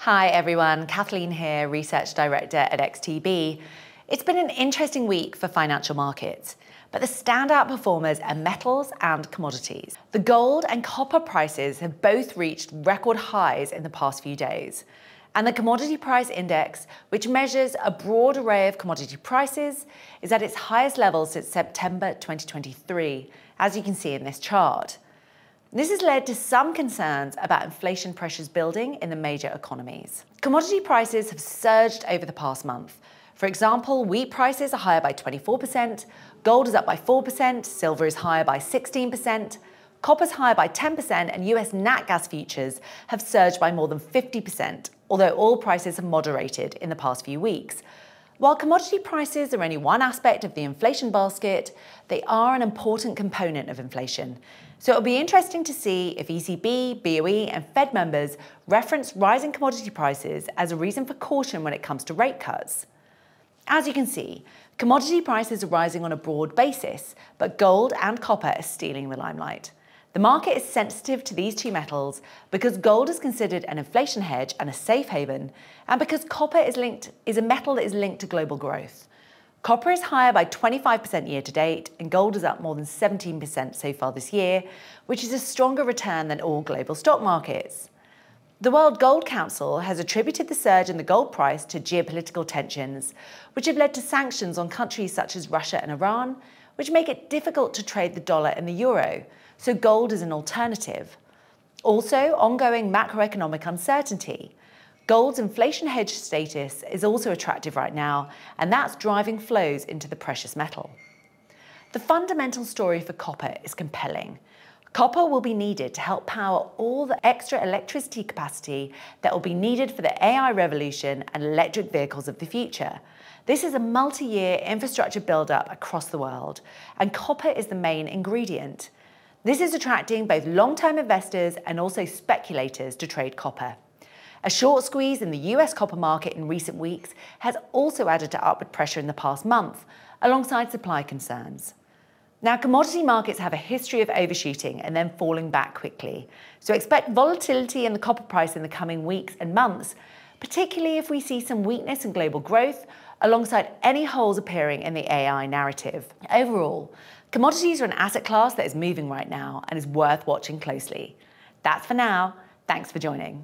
Hi everyone, Kathleen here, Research Director at XTB. It's been an interesting week for financial markets, but the standout performers are metals and commodities. The gold and copper prices have both reached record highs in the past few days. And the commodity price index, which measures a broad array of commodity prices, is at its highest level since September 2023, as you can see in this chart. This has led to some concerns about inflation pressures building in the major economies. Commodity prices have surged over the past month. For example, wheat prices are higher by 24%, gold is up by 4%, silver is higher by 16%, copper's higher by 10%, and US nat gas futures have surged by more than 50%, although oil prices have moderated in the past few weeks. While commodity prices are only one aspect of the inflation basket, they are an important component of inflation. So it'll be interesting to see if ECB, BOE and Fed members reference rising commodity prices as a reason for caution when it comes to rate cuts. As you can see, commodity prices are rising on a broad basis, but gold and copper are stealing the limelight. The market is sensitive to these two metals because gold is considered an inflation hedge and a safe haven, and because copper is a metal that is linked to global growth. Copper is higher by 25% year to date, and gold is up more than 17% so far this year, which is a stronger return than all global stock markets. The World Gold Council has attributed the surge in the gold price to geopolitical tensions, which have led to sanctions on countries such as Russia and Iran, which make it difficult to trade the dollar and the euro, so gold is an alternative. Also, ongoing macroeconomic uncertainty. Gold's inflation hedge status is also attractive right now, and that's driving flows into the precious metal. The fundamental story for copper is compelling. Copper will be needed to help power all the extra electricity capacity that will be needed for the AI revolution and electric vehicles of the future. This is a multi-year infrastructure build-up across the world, and copper is the main ingredient. This is attracting both long-term investors and also speculators to trade copper. A short squeeze in the US copper market in recent weeks has also added to upward pressure in the past month, alongside supply concerns. Now, commodity markets have a history of overshooting and then falling back quickly, so expect volatility in the copper price in the coming weeks and months, particularly if we see some weakness in global growth, alongside any holes appearing in the AI narrative. Overall, commodities are an asset class that is moving right now and is worth watching closely. That's for now. Thanks for joining.